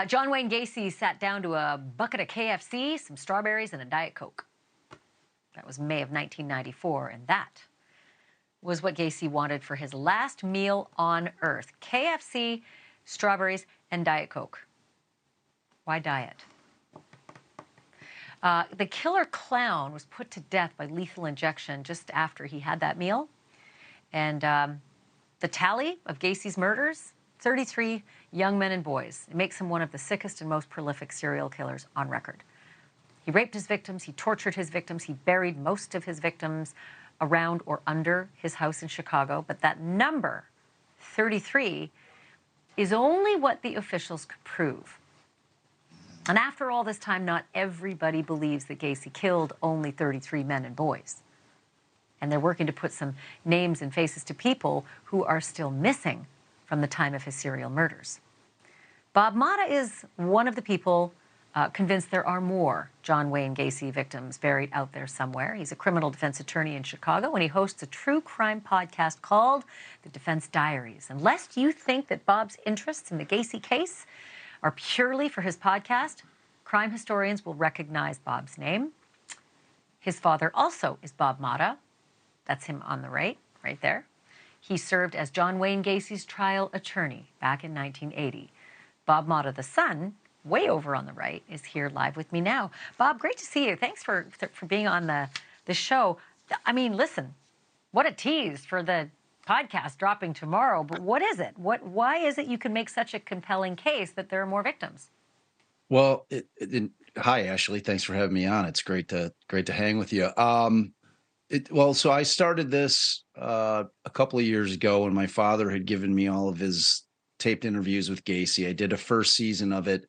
John Wayne Gacy sat down to a bucket of KFC, some strawberries, and a Diet Coke. That was May of 1994, and that was what Gacy wanted for his last meal on Earth. KFC, strawberries, and Diet Coke. Why diet? The killer clown was put to death by lethal injection just after he had that meal. And the tally of Gacy's murders, 33 young men and boys. It makes him one of the sickest and most prolific serial killers on record. He raped his victims, he tortured his victims, he buried most of his victims around or under his house in Chicago. But that number, 33, is only what the officials could prove. And after all this time, not everybody believes that Gacy killed only 33 men and boys. And they're working to put some names and faces to people who are still missing from the time of his serial murders. Bob Motta is one of the people convinced there are more John Wayne Gacy victims buried out there somewhere. He's a criminal defense attorney in Chicago, and he hosts a true crime podcast called The Defense Diaries. And lest you think that Bob's interests in the Gacy case are purely for his podcast, crime historians will recognize Bob's name. His father also is Bob Motta. That's him on the right there. He served as John Wayne Gacy's trial attorney back in 1980. Bob Motta, the son, way over on the right, is here live with me now. Bob, great to see you. Thanks for being on the show. I mean, listen, what a tease for the podcast dropping tomorrow. But what is it? Why is it you can make such a compelling case that there are more victims? Well, hi, Ashleigh. Thanks for having me on. It's great to hang with you. So I started this a couple of years ago when my father had given me all of his taped interviews with Gacy. I did a first season of it,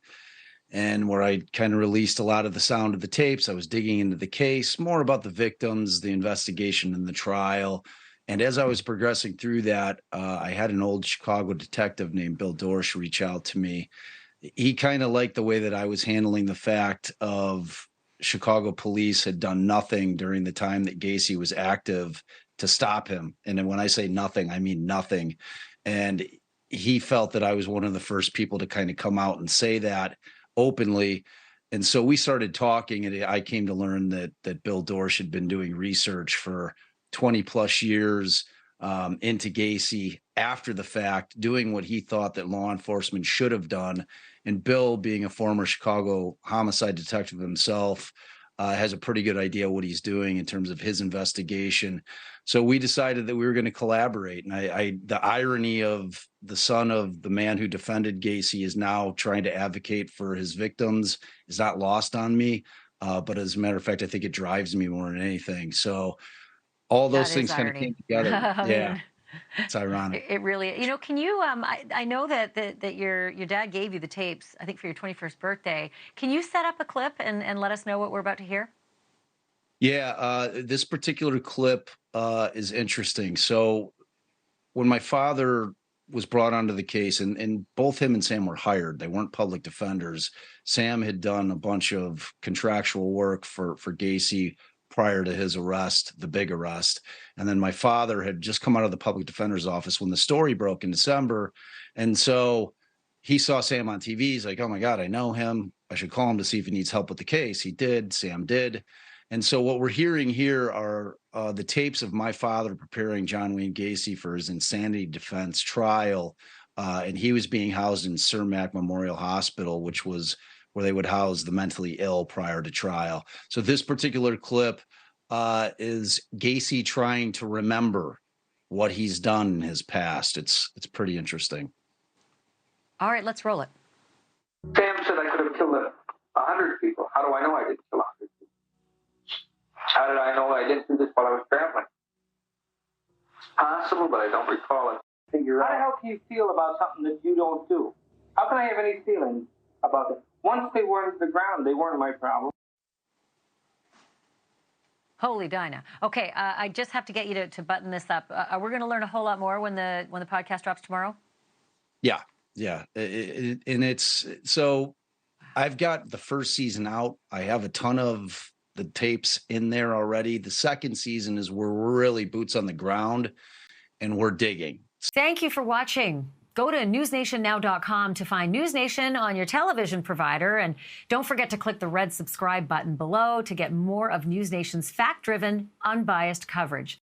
and where I kind of released a lot of the sound of the tapes. I was digging into the case, more about the victims, the investigation, and the trial. And as I was progressing through that, I had an old Chicago detective named Bill Dorsch reach out to me. He kind of liked the way that I was handling the fact of Chicago police had done nothing during the time that Gacy was active to stop him. And then when I say nothing, I mean nothing. And he felt that I was one of the first people to kind of come out and say that openly. And so we started talking, and I came to learn that Bill Dorsch had been doing research for 20 plus years into Gacy after the fact, doing what he thought that law enforcement should have done. And Bill, being a former Chicago homicide detective himself, has a pretty good idea what he's doing in terms of his investigation. So we decided that we were going to collaborate. And the irony of the son of the man who defended Gacy is now trying to advocate for his victims is not lost on me. But as a matter of fact, I think it drives me more than anything. So all those things kind of came together. Yeah. It's ironic. It really, can you, I know that your dad gave you the tapes, I think for your 21st birthday. Can you set up a clip and let us know what we're about to hear? Yeah, this particular clip is interesting. So when my father was brought onto the case, and both him and Sam were hired, they weren't public defenders. Sam had done a bunch of contractual work for Gacy prior to his arrest, the big arrest. And then my father had just come out of the public defender's office when the story broke in December. And so he saw Sam on TV. He's like, oh my God, I know him. I should call him to see if he needs help with the case. He did. Sam did. And so what we're hearing here are the tapes of my father preparing John Wayne Gacy for his insanity defense trial. And he was being housed in Sir Mac Memorial Hospital, which was where they would house the mentally ill prior to trial. So this particular clip is Gacy trying to remember what he's done in his past. It's pretty interesting. All right, let's roll it. Sam said I could have killed 100 people. How do I know I didn't kill 100 people? How did I know I didn't do this while I was traveling? It's possible, but I don't recall it. How the hell can you feel about something that you don't do? How can I have any feelings about it? Once they were into the ground, they weren't my problem. Holy Dinah. Okay, I just have to get you to button this up. We're going to learn a whole lot more when the podcast drops tomorrow. Yeah. And it's so I've got the first season out. I have a ton of the tapes in there already. The second season is where we're really boots on the ground and we're digging. Thank you for watching. Go to newsnationnow.com to find News Nation on your television provider. And don't forget to click the red subscribe button below to get more of News Nation's fact-driven, unbiased coverage.